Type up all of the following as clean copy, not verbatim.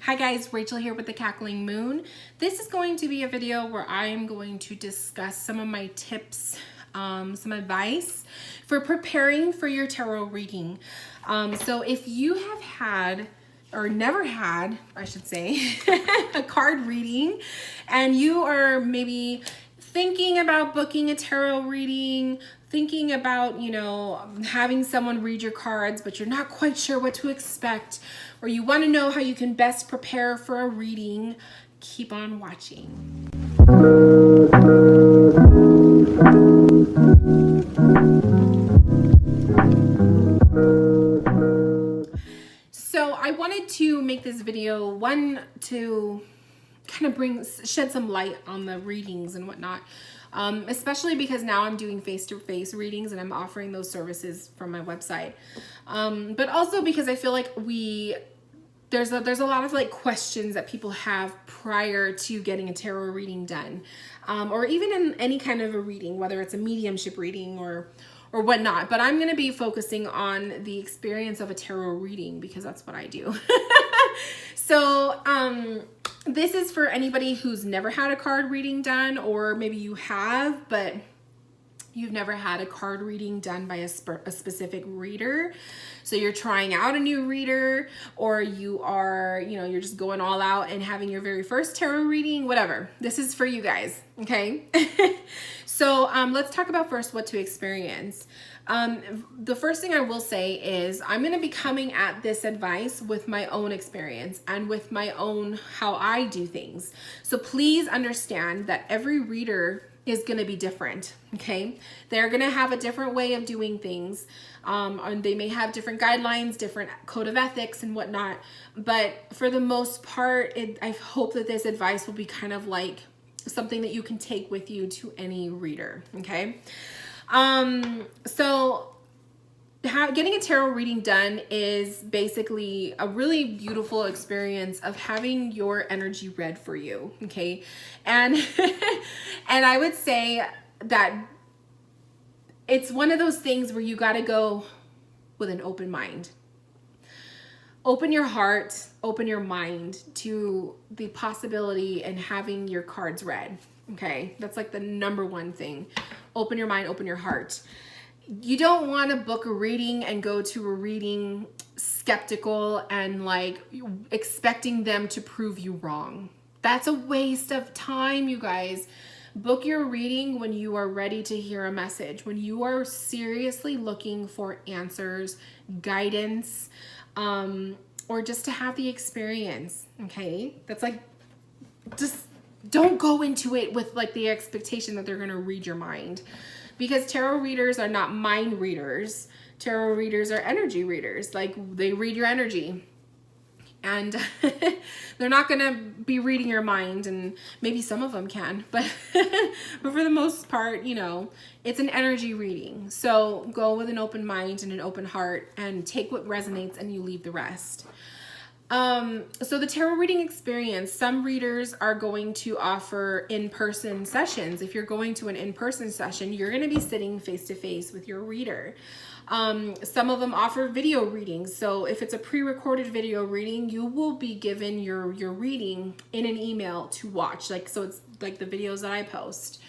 Hi guys, Rachel here with the Cackling Moon. This is going to be a video where I am going to discuss some of my tips, some advice for preparing for your tarot reading. So if you have had or never had, I should say, a card reading and you are maybe thinking about booking a tarot reading, thinking about, having someone read your cards, but you're not quite sure what to expect, or you want to know how you can best prepare for a reading, keep on watching. So I wanted to make this video, one, to kind of shed some light on the readings and whatnot, especially because now I'm doing face-to-face readings and I'm offering those services from my website, but also because I feel like there's a lot of questions that people have prior to getting a tarot reading done, or even in any kind of a reading, whether it's a mediumship reading or whatnot. But I'm going to be focusing on the experience of a tarot reading because that's what I do. So this is for anybody who's never had a card reading done, or maybe you have, but you've never had a card reading done by a specific reader. So you're trying out a new reader, or you are, you're just going all out and having your very first tarot reading, whatever. This is for you guys, okay? So let's talk about first what to experience. The first thing I will say is I'm going to be coming at this advice with my own experience and with my own how I do things. So please understand that every reader is going to be different, okay? They're going to have a different way of doing things, and they may have different guidelines, different code of ethics and whatnot, but for the most part, I hope that this advice will be kind of like something that you can take with you to any reader, okay? So getting a tarot reading done is basically a really beautiful experience of having your energy read for you, okay? And and I would say that it's one of those things where you got to go with an open mind. Open your heart, open your mind to the possibility and having your cards read, okay? That's like the number one thing. Open your mind, open your heart. You don't want to book a reading and go to a reading skeptical and expecting them to prove you wrong. That's a waste of time, you guys. Book your reading when you are ready to hear a message, when you are seriously looking for answers, guidance, or just to have the experience, okay? That's just don't go into it with the expectation that they're going to read your mind, because tarot readers are not mind readers. Tarot readers are energy readers. They read your energy, and they're not going to be reading your mind, and maybe some of them can, but but for the most part, it's an energy reading. So go with an open mind and an open heart and take what resonates and you leave the rest. So the tarot reading experience, some readers are going to offer in-person sessions. If you're going to an in-person session, you're going to be sitting face-to-face with your reader. Some of them offer video readings. So if it's a pre-recorded video reading, you will be given your reading in an email to watch. So it's like the videos that I post.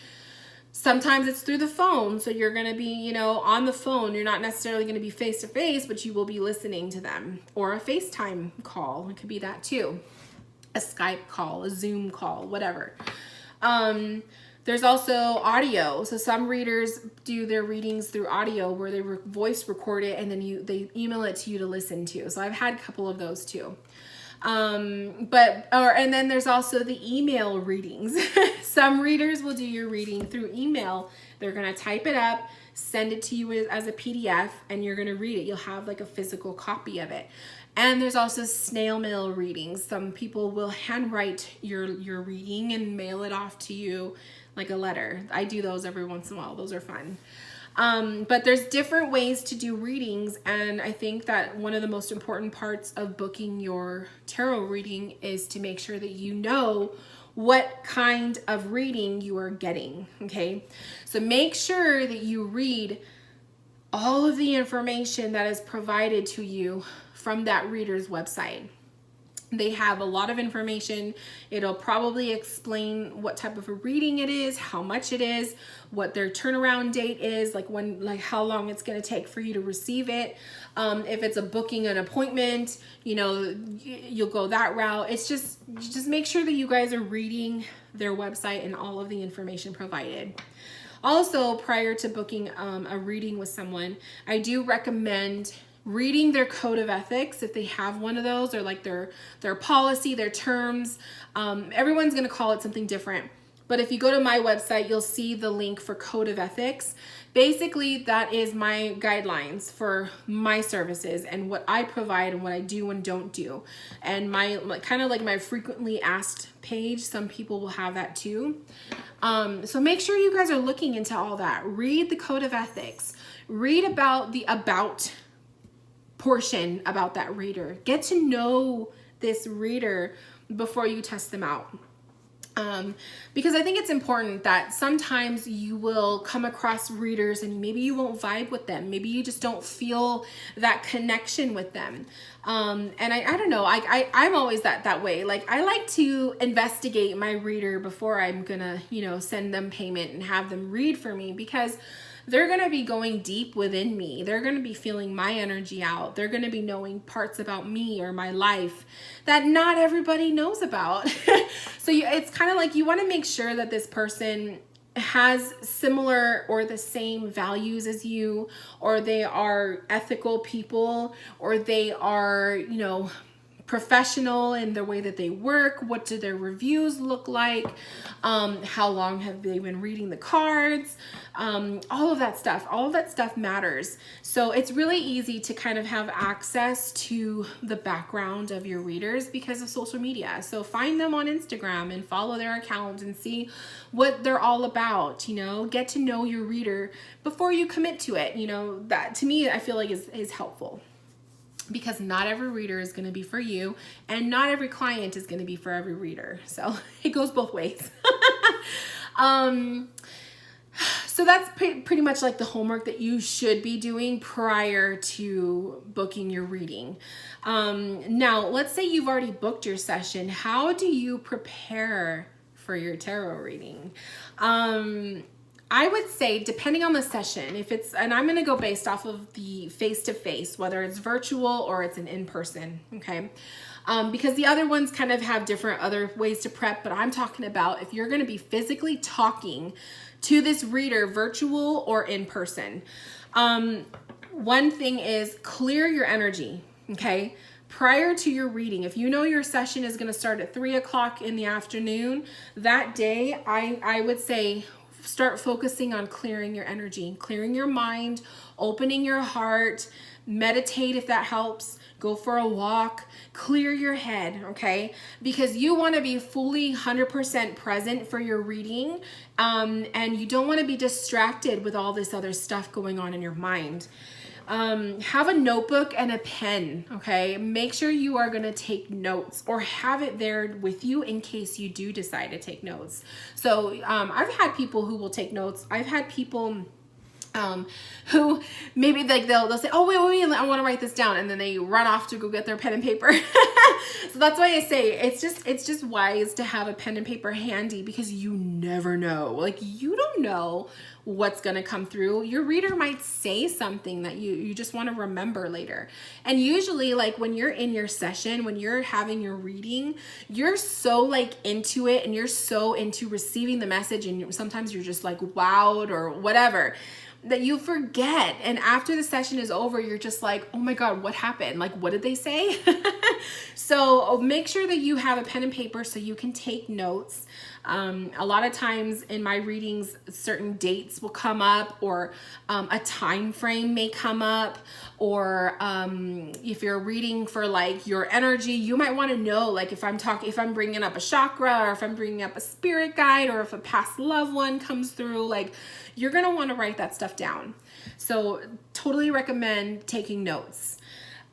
Sometimes it's through the phone, so you're going to be, on the phone. You're not necessarily going to be face-to-face, but you will be listening to them. Or a FaceTime call. It could be that too. A Skype call, a Zoom call, whatever. There's also audio. So some readers do their readings through audio where they voice record it and then they email it to you to listen to. So I've had a couple of those too. And then there's also the email readings. Some readers will do your reading through email. They're going to type it up, send it to you as a PDF, and you're going to read it. You'll have a physical copy of it. And there's also snail mail readings. Some people will handwrite your reading and mail it off to you like a letter. I do those every once in a while. Those are fun. But there's different ways to do readings, and I think that one of the most important parts of booking your tarot reading is to make sure that you know what kind of reading you are getting, okay? So make sure that you read all of the information that is provided to you from that reader's website. They have a lot of information. It'll probably explain what type of a reading it is, how much it is, what their turnaround date is, like how long it's going to take for you to receive it. If it's a booking an appointment, you know, you'll go that route. It's just make sure that you guys are reading their website and all of the information provided. Also, prior to booking a reading with someone, I do recommend reading their code of ethics if they have one of those, or like their policy, their terms. Everyone's going to call it something different. But if you go to my website, you'll see the link for code of ethics. Basically, that is my guidelines for my services and what I provide and what I do and don't do. And my kind of like my frequently asked page, some people will have that too. So make sure you guys are looking into all that. Read the code of ethics. Read about the about portion about that reader. Get to know this reader before you test them out. Because I think it's important that sometimes you will come across readers and maybe you won't vibe with them. Maybe you just don't feel that connection with them. And I don't know, I'm always that way. Like, I like to investigate my reader before I'm gonna, you know, send them payment and have them read for me, because they're going to be going deep within me. They're going to be feeling my energy out. They're going to be knowing parts about me or my life that not everybody knows about. So it's kind of like you want to make sure that this person has similar or the same values as you, or they are ethical people, or they are, you know, professional in the way that they work. What do their reviews look like? How long have they been reading the cards? All of that stuff matters. So it's really easy to kind of have access to the background of your readers because of social media. So find them on Instagram and follow their account and see what they're all about. You know, get to know your reader before you commit to it. You know, that to me, I feel like is helpful. Because not every reader is going to be for you, and not every client is going to be for every reader. So it goes both ways. So that's pretty much like the homework that you should be doing prior to booking your reading. Now, let's say you've already booked your session. How do you prepare for your tarot reading? I would say, depending on the session, and I'm going to go based off of the face-to-face, whether it's virtual or it's an in-person, okay? Because the other ones kind of have different other ways to prep, but I'm talking about if you're going to be physically talking to this reader, virtual or in person. One thing is clear your energy, okay? Prior to your reading, if you know your session is going to start at 3 o'clock in the afternoon, that day, I would say, start focusing on clearing your energy, clearing your mind, opening your heart, meditate if that helps, go for a walk, clear your head, okay? Because you want to be fully 100% present for your reading, and you don't want to be distracted with all this other stuff going on in your mind. Have a notebook and a pen, okay? Make sure you are going to take notes, or have it there with you in case you do decide to take notes. So I've had people who will take notes. I've had people who maybe like they'll say, oh, wait, I want to write this down. And then they run off to go get their pen and paper. So that's why I say it's just wise to have a pen and paper handy, because you never know. Like, you don't know what's going to come through. Your reader might say something that you just want to remember later. And usually, like, when you're in your session, when you're having your reading, you're so like into it, and you're so into receiving the message, and sometimes you're just like wowed or whatever, that you forget. And after the session is over, you're just like, oh my God, what happened? Like, what did they say? So make sure that you have a pen and paper so you can take notes. A lot of times in my readings, certain dates will come up, or a time frame may come up, or if you're reading for like your energy, you might want to know, like, if I'm bringing up a chakra, or if I'm bringing up a spirit guide, or if a past loved one comes through, like, you're going to want to write that stuff down. So totally recommend taking notes.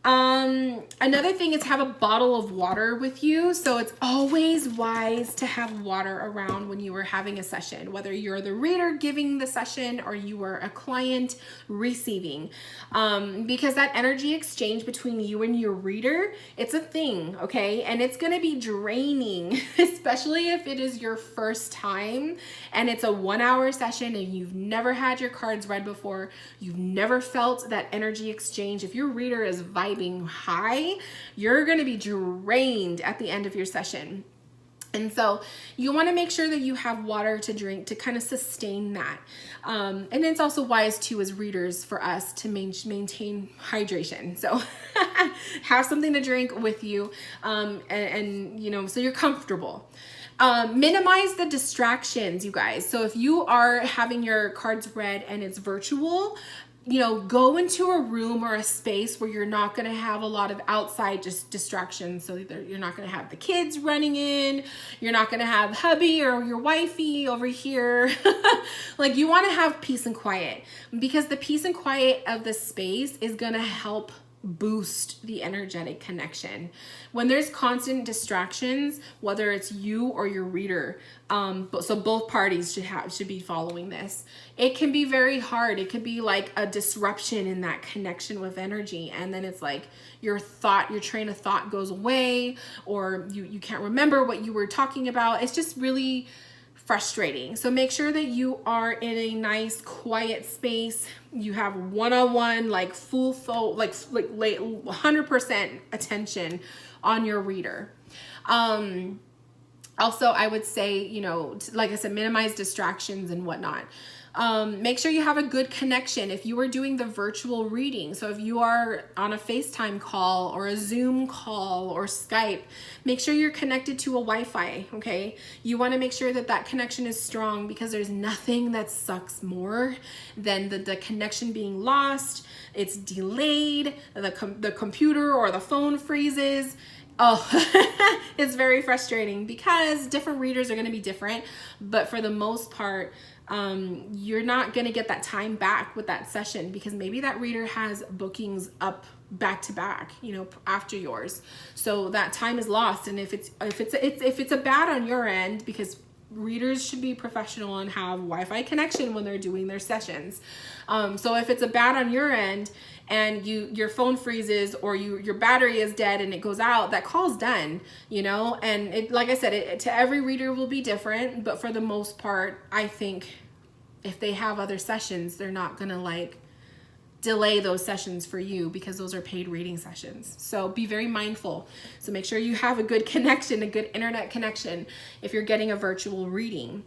Another thing is have a bottle of water with you. So it's always wise to have water around when you are having a session, whether you're the reader giving the session or you are a client receiving, because that energy exchange between you and your reader, it's a thing, okay? And it's going to be draining, especially if it is your first time and it's a 1-hour session and you've never had your cards read before. You've never felt that energy exchange. If your reader is vibing high, you're going to be drained at the end of your session. And so you want to make sure that you have water to drink to kind of sustain that. And it's also wise too as readers for us to maintain hydration. So have something to drink with you, and you know, so you're comfortable. Minimize the distractions, you guys. So if you are having your cards read and it's virtual, you know, go into a room or a space where you're not going to have a lot of outside just distractions. So you're not going to have the kids running in, you're not going to have hubby or your wifey over here. Like, you want to have peace and quiet, because the peace and quiet of the space is going to help boost the energetic connection. When there's constant distractions, whether it's you or your reader, so both parties should be following this. It can be very hard. It could be like a disruption in that connection with energy, and then it's like your train of thought goes away, or you can't remember what you were talking about. It's just really frustrating. So make sure that you are in a nice quiet space. You have one-on-one, like full 100% attention on your reader. Also, I would say, you know, like I said, minimize distractions and whatnot. Make sure you have a good connection if you are doing the virtual reading. So if you are on a FaceTime call or a Zoom call or Skype, make sure you're connected to a Wi-Fi, okay? You want to make sure that that connection is strong, because there's nothing that sucks more than the connection being lost. It's delayed, the computer or the phone freezes. Oh, it's very frustrating, because different readers are going to be different, but for the most part, you're not going to get that time back with that session, because maybe that reader has bookings up back to back, you know, after yours. So that time is lost. And if it's a bad on your end, because readers should be professional and have Wi-Fi connection when they're doing their sessions. So if it's a bad on your end and your phone freezes or your battery is dead and it goes out, that call's done, you know? And it, like I said, to every reader will be different, but for the most part, I think if they have other sessions, they're not gonna like delay those sessions for you, because those are paid reading sessions. So be very mindful. So make sure you have a good connection, a good internet connection if you're getting a virtual reading.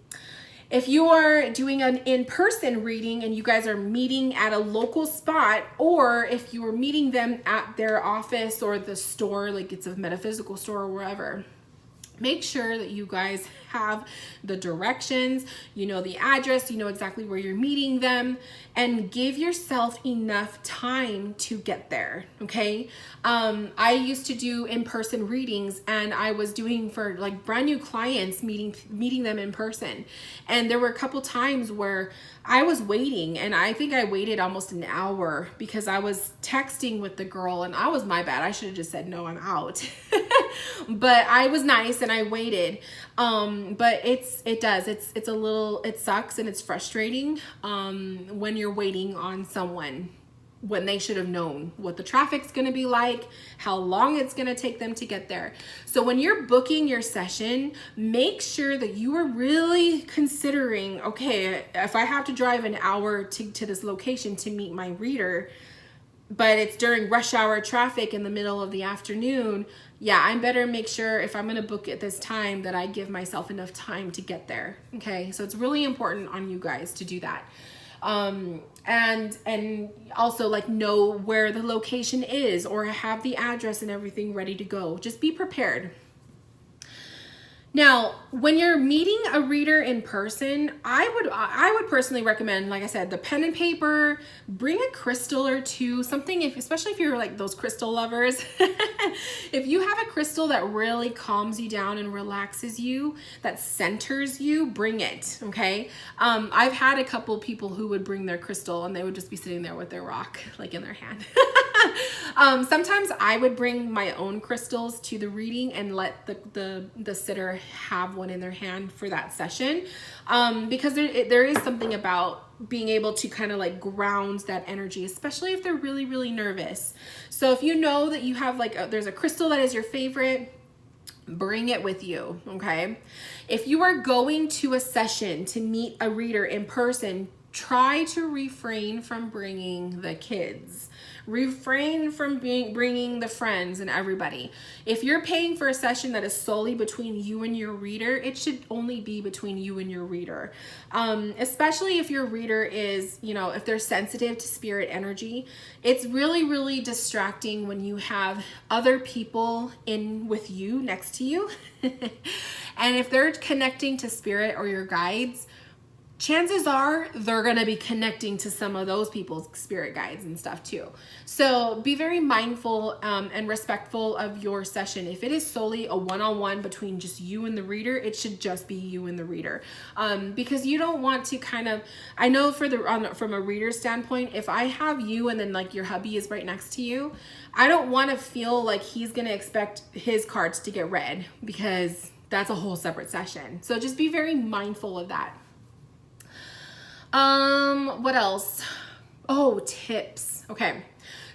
If you are doing an in-person reading and you guys are meeting at a local spot, or if you are meeting them at their office or the store, like it's a metaphysical store or wherever, make sure that you guys have the directions, you know the address, you know exactly where you're meeting them, and give yourself enough time to get there, okay? I used to do in-person readings, and I was doing for like brand new clients, meeting them in person. And there were a couple times where I was waiting, and I think I waited almost an hour because I was texting with the girl, and I was my bad. I should have just said, no, I'm out. But I was nice and I waited. But it sucks and it's frustrating when you're waiting on someone, when they should have known what the traffic's going to be like, how long it's going to take them to get there. So when you're booking your session, make sure that you are really considering, okay, if I have to drive an hour to this location to meet my reader, but it's during rush hour traffic in the middle of the afternoon, yeah, I better make sure if I'm going to book at this time that I give myself enough time to get there. Okay, so it's really important on you guys to do that. And also like know where the location is, or have the address and everything ready to go. Just be prepared. Now, when you're meeting a reader in person, I would personally recommend, like I said, the pen and paper, bring a crystal or two, something, especially if you're like those crystal lovers. If you have a crystal that really calms you down and relaxes you, that centers you, bring it, okay? I've had a couple people who would bring their crystal and they would just be sitting there with their rock, like in their hand. Sometimes I would bring my own crystals to the reading and let the sitter have one in their hand for that session, because there is something about being able to kind of like ground that energy, especially if they're really, really nervous. So if you know that you have like there's a crystal that is your favorite, bring it with you, okay? If you are going to a session to meet a reader in person, try to refrain from bringing the kids. Refrain from bringing the friends and everybody. If you're paying for a session that is solely between you and your reader, it should only be between you and your reader. Especially if your reader is, if they're sensitive to spirit energy, it's really, really distracting when you have other people in with you, next to you. And if they're connecting to spirit or your guides, chances are they're going to be connecting to some of those people's spirit guides and stuff too. So be very mindful and respectful of your session. If it is solely a one-on-one between just you and the reader, it should just be you and the reader. Because you don't want to kind of, I know from a reader standpoint, if I have you and then like your hubby is right next to you, I don't want to feel like he's going to expect his cards to get read, because that's a whole separate session. So just be very mindful of that. What else? Oh, tips. Okay.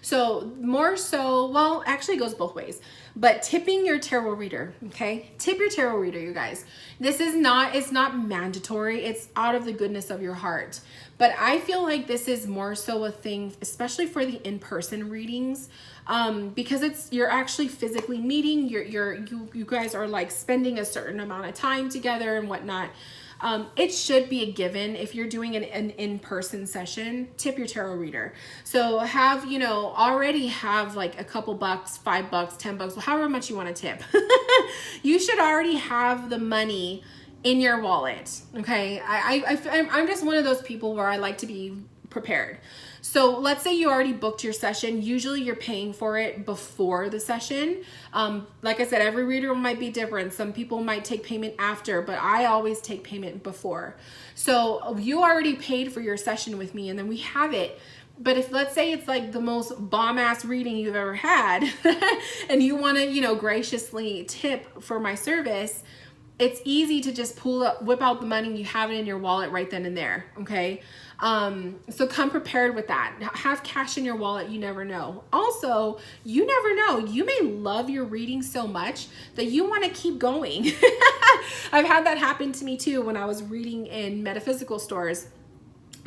So more so, well, actually it goes both ways, but tipping your tarot reader. Okay. Tip your tarot reader, you guys. It's not mandatory. It's out of the goodness of your heart. But I feel like this is more so a thing, especially for the in-person readings, because you're actually physically meeting, you guys are like spending a certain amount of time together and whatnot. It should be a given if you're doing an in-person session, tip your tarot reader. So already have like a couple bucks, $5, $10, however much you want to tip. You should already have the money in your wallet. Okay. I'm just one of those people where I like to be prepared. So let's say you already booked your session. Usually you're paying for it before the session. Like I said, every reader might be different. Some people might take payment after, but I always take payment before. So you already paid for your session with me and then we have it. But if let's say it's like the most bomb ass reading you've ever had and you want to, graciously tip for my service, it's easy to just whip out the money. You have it in your wallet right then and there. Okay. So come prepared with that. Have cash in your wallet. You never know. Also, you never know. You may love your reading so much that you want to keep going. I've had that happen to me too when I was reading in metaphysical stores,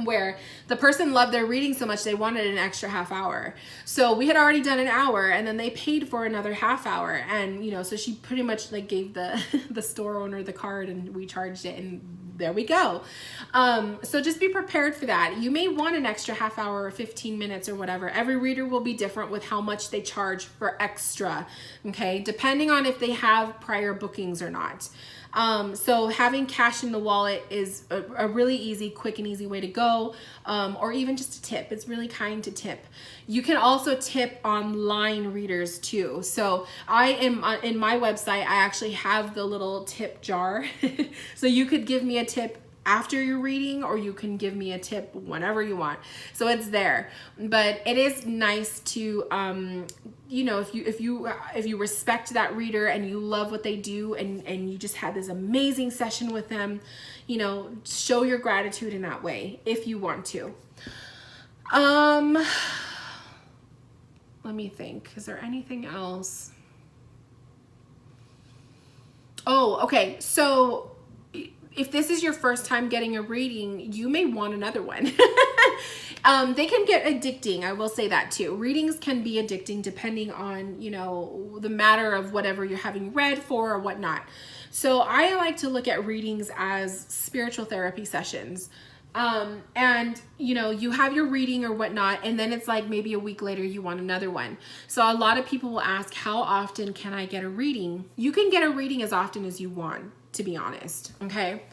where the person loved their reading so much they wanted an extra half hour. So we had already done an hour and then they paid for another half hour. And, so she pretty much like gave the store owner the card and we charged it and there we go. So just be prepared for that. You may want an extra half hour or 15 minutes or whatever. Every reader will be different with how much they charge for extra. Okay. Depending on if they have prior bookings or not. So having cash in the wallet is a really easy, quick and easy way to go. Or even just a tip. It's really kind to tip. You can also tip online readers too. So I am in my website, I actually have the little tip jar. So you could give me a tip after your reading, or you can give me a tip whenever you want. So it's there. But it is nice to, if you respect that reader and you love what they do and you just had this amazing session with them, show your gratitude in that way if you want to. Let me think. Is there anything else? Oh, okay. So if this is your first time getting a reading, you may want another one. They can get addicting. I will say that too. Readings can be addicting depending on, the matter of whatever you're having read for or whatnot. So I like to look at readings as spiritual therapy sessions. And you have your reading or whatnot, and then it's like maybe a week later you want another one. So a lot of people will ask, how often can I get a reading? You can get a reading as often as you want, to be honest. Okay.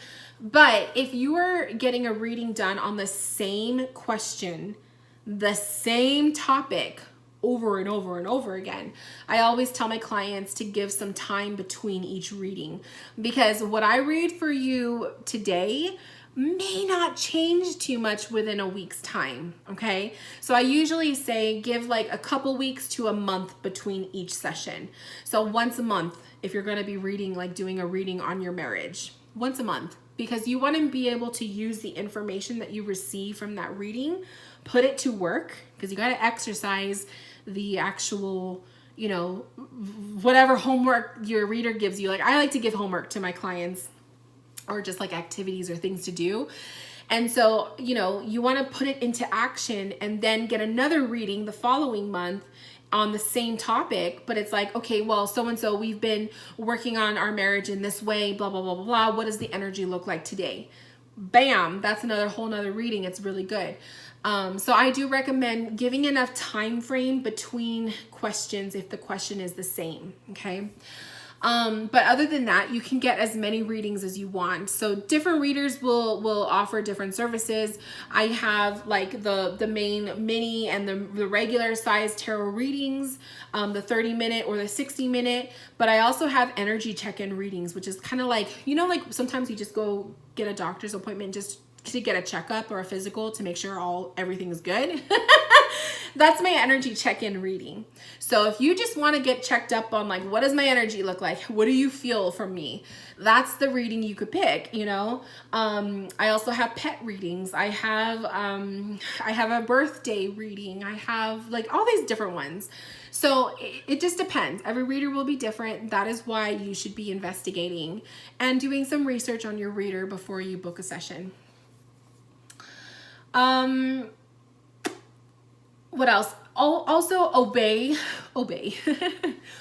But if you are getting a reading done on the same question, the same topic over and over and over again, I always tell my clients to give some time between each reading, because what I read for you today may not change too much within a week's time, okay? So I usually say give like a couple weeks to a month between each session. So once a month, if you're gonna be reading, like doing a reading on your marriage, once a month, because you wanna be able to use the information that you receive from that reading, put it to work, because you gotta exercise the actual, you know, whatever homework your reader gives you. Like I like to give homework to my clients, or just like activities or things to do. And so, you know, you want to put it into action and then get another reading the following month on the same topic. But it's like, okay, well, so-and-so, we've been working on our marriage in this way, blah, blah, blah, blah, blah. What does the energy look like today? Bam, that's another whole nother reading. It's really good. So I do recommend giving enough time frame between questions if the question is the same, okay? But other than that, you can get as many readings as you want. So different readers will offer different services. I have like the main mini and the regular size tarot readings, the 30-minute or the 60-minute, but I also have energy check-in readings, which is kind of like, you know, like sometimes you just go get a doctor's appointment just to get a checkup or a physical to make sure everything is good. That's my energy check-in reading. So if you just want to get checked up on like, what does my energy look like? What do you feel from me? That's the reading you could pick, you know? I also have pet readings. I have a birthday reading. I have like all these different ones. So it just depends. Every reader will be different. That is why you should be investigating and doing some research on your reader before you book a session. What else? Also obey,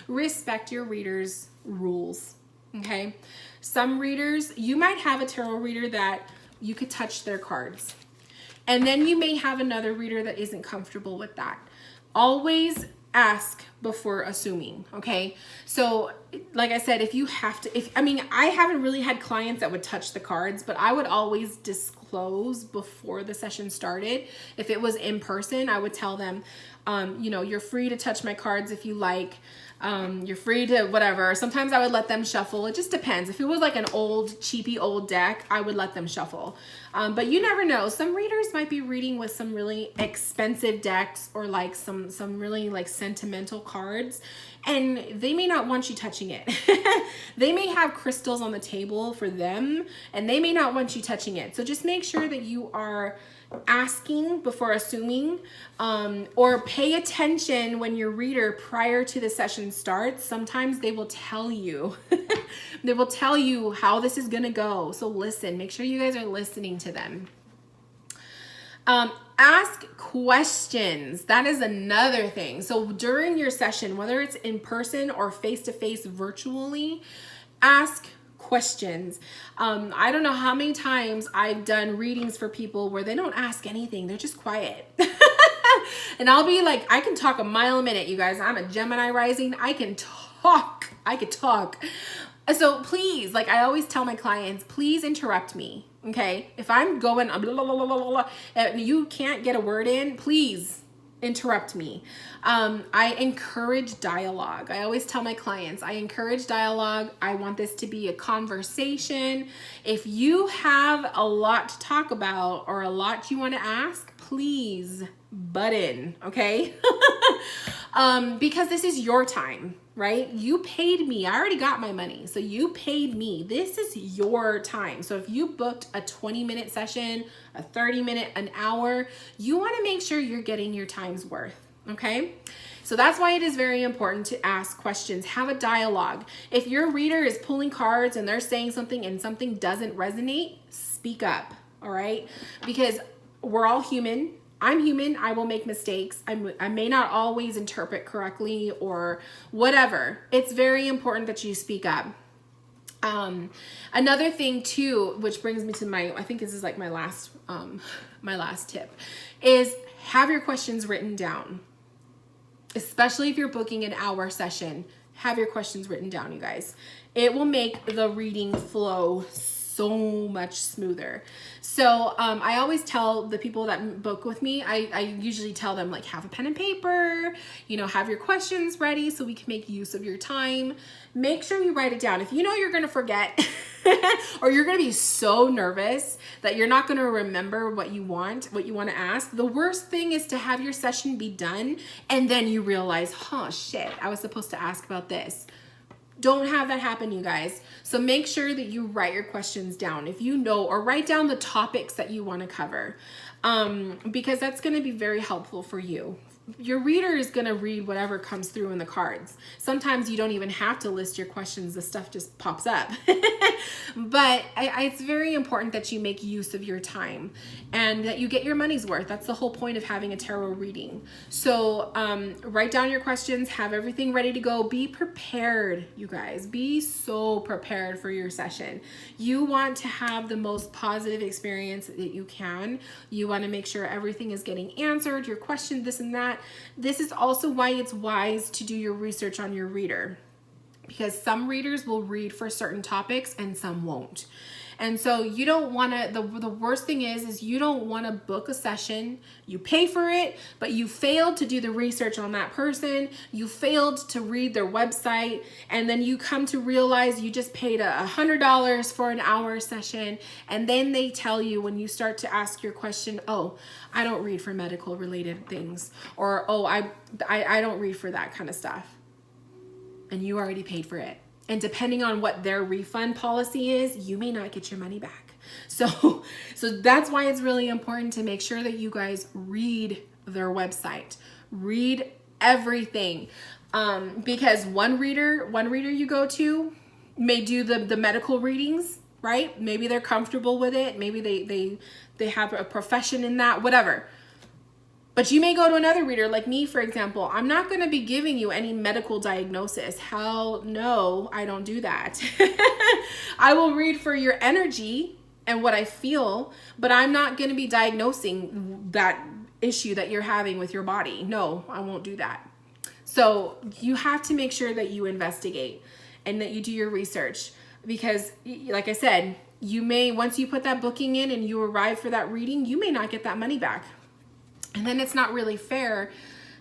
respect your reader's rules, okay? Some readers, you might have a tarot reader that you could touch their cards. And then you may have another reader that isn't comfortable with that. Always ask before assuming, okay? So like I said, if you have to, I haven't really had clients that would touch the cards, but I would always disclose before the session started. If it was in person, I would tell them, you know, you're free to touch my cards if you like. You're free to whatever. Sometimes I would let them shuffle. It just depends. If it was like an old, cheapy old deck, I would let them shuffle. But you never know. Some readers might be reading with some really expensive decks or like some really like sentimental cards, and they may not want you touching it. They may have crystals on the table for them, and they may not want you touching it. So just make sure that you are asking before assuming, or pay attention when your reader prior to the session starts. Sometimes they will tell you they will tell you how this is gonna go. So listen, make sure you guys are listening to them. Ask questions. That is another thing. So during your session, whether it's in person or face-to-face virtually, ask questions. I don't know how many times I've done readings for people where they don't ask anything. They're just quiet. And I'll be like, I can talk a mile a minute, you guys. I'm a Gemini rising. I could talk. So please, like I always tell my clients, please interrupt me, okay? If I'm going blah, blah, blah, blah, blah, and you can't get a word in, please interrupt me. I encourage dialogue. I always tell my clients, I encourage dialogue. I want this to be a conversation. If you have a lot to talk about or a lot you want to ask, please butt in, okay? Because this is your time, right? You paid me. I already got my money. So you paid me. This is your time. So if you booked a 20-minute session, a 30-minute, an hour, you want to make sure you're getting your time's worth, okay? So that's why it is very important to ask questions. Have a dialogue. If your reader is pulling cards and they're saying something and something doesn't resonate, speak up, all right? Because we're all human. I'm human. I will make mistakes. I may not always interpret correctly or whatever. It's very important that you speak up. Another thing too, which brings me to I think this is like my last tip, is have your questions written down. Especially if you're booking an hour session, have your questions written down, you guys. It will make the reading flow so much smoother. So I always tell the people that book with me, I usually tell them like have a pen and paper, you know, have your questions ready so we can make use of your time. Make sure you write it down. If you know you're gonna forget, or you're going to be so nervous that you're not going to remember what you want to ask. The worst thing is to have your session be done and then you realize, oh shit, I was supposed to ask about this. Don't have that happen, you guys. So make sure that you write your questions down if you know, or write down the topics that you want to cover, because that's going to be very helpful for you. Your reader is going to read whatever comes through in the cards. Sometimes you don't even have to list your questions. The stuff just pops up. But it's very important that you make use of your time and that you get your money's worth. That's the whole point of having a tarot reading. So write down your questions, have everything ready to go. Be prepared, you guys. Be so prepared for your session. You want to have the most positive experience that you can. You want to make sure everything is getting answered, your question, this and that. This is also why it's wise to do your research on your reader, because some readers will read for certain topics and some won't. And so you don't want to, the worst thing is you don't want to book a session, you pay for it, but you failed to do the research on that person, you failed to read their website, and then you come to realize you just paid $100 for an hour session, and then they tell you when you start to ask your question, oh, I don't read for medical related things, or oh, I don't read for that kind of stuff. And you already paid for it. And depending on what their refund policy is, you may not get your money back. So that's why it's really important to make sure that you guys read their website, read everything. Because one reader you go to may do the medical readings, right? Maybe they're comfortable with it. Maybe they have a profession in that, whatever. But you may go to another reader like me, for example. I'm not going to be giving you any medical diagnosis. Hell no, I don't do that. I will read for your energy and what I feel, but I'm not going to be diagnosing that issue that you're having with your body. No, I won't do that. So you have to make sure that you investigate and that you do your research, because like I said, you may, once you put that booking in and you arrive for that reading, you may not get that money back. And then it's not really fair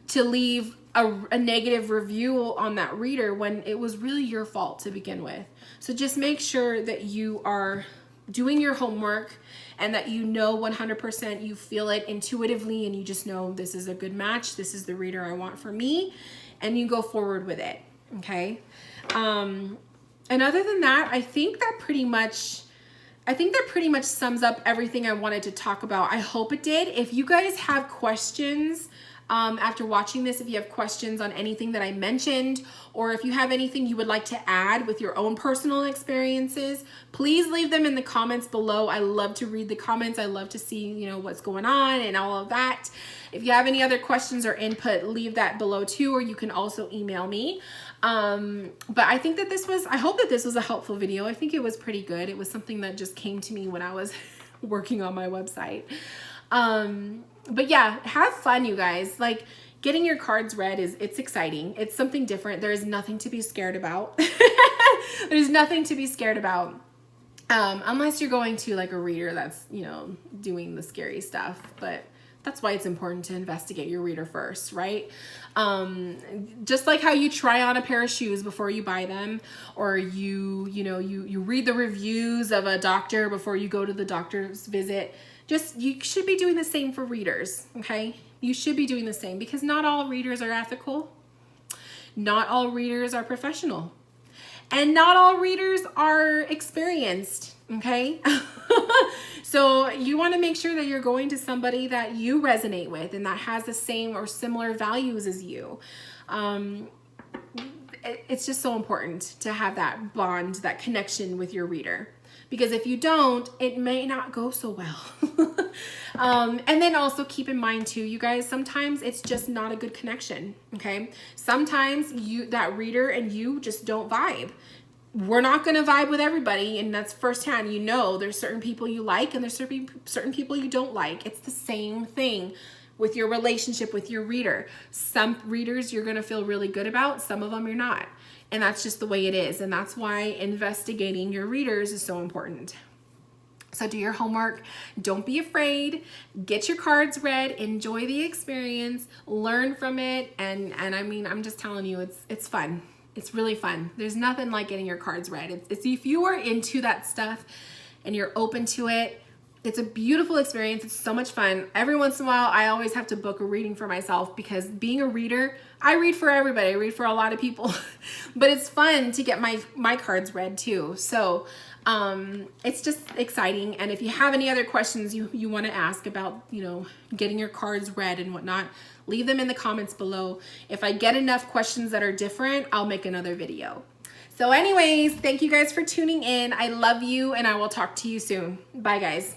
to leave a negative review on that reader when it was really your fault to begin with. So just make sure that you are doing your homework and that you know 100%, you feel it intuitively, and you just know this is a good match, this is the reader I want for me, and you go forward with it, okay? And other than that, I think that pretty much sums up everything I wanted to talk about. I hope it did. If you guys have questions after watching this, if you have questions on anything that I mentioned, or if you have anything you would like to add with your own personal experiences, please leave them in the comments below. I love to read the comments. I love to see, you know, what's going on and all of that. If you have any other questions or input, leave that below too, or you can also email me. But I think that I hope that this was a helpful video. I think it was pretty good. It was something that just came to me when I was working on my website. But yeah, have fun, you guys. Like, getting your cards read it's exciting. It's something different. There is nothing to be scared about. There's nothing to be scared about. Unless you're going to like a reader that's, you know, doing the scary stuff, but that's why it's important to investigate your reader first, right? Just like how you try on a pair of shoes before you buy them, or you read the reviews of a doctor before you go to the doctor's visit. You should be doing the same for readers, okay? You should be doing the same, because not all readers are ethical. Not all readers are professional. And not all readers are experienced, okay? So you want to make sure that you're going to somebody that you resonate with and that has the same or similar values as you. It's just so important to have that bond, that connection with your reader. Because if you don't, it may not go so well. And then also keep in mind too, you guys, sometimes it's just not a good connection, okay? Sometimes that reader and you just don't vibe. We're not going to vibe with everybody, and that's firsthand. You know, there's certain people you like and there's certain people you don't like. It's the same thing with your relationship with your reader. Some readers you're going to feel really good about, some of them you're not. And that's just the way it is. And that's why investigating your readers is so important. So do your homework. Don't be afraid. Get your cards read. Enjoy the experience. Learn from it. And I mean, I'm just telling you, it's fun. It's really fun. There's nothing like getting your cards read. It's if you are into that stuff and you're open to it, it's a beautiful experience. It's so much fun. Every once in a while, I always have to book a reading for myself because being a reader, I read for everybody. I read for a lot of people, but it's fun to get my cards read too. So it's just exciting. And if you have any other questions you want to ask about, you know, getting your cards read and whatnot, leave them in the comments below. If I get enough questions that are different, I'll make another video. So anyways, thank you guys for tuning in. I love you and I will talk to you soon. Bye guys.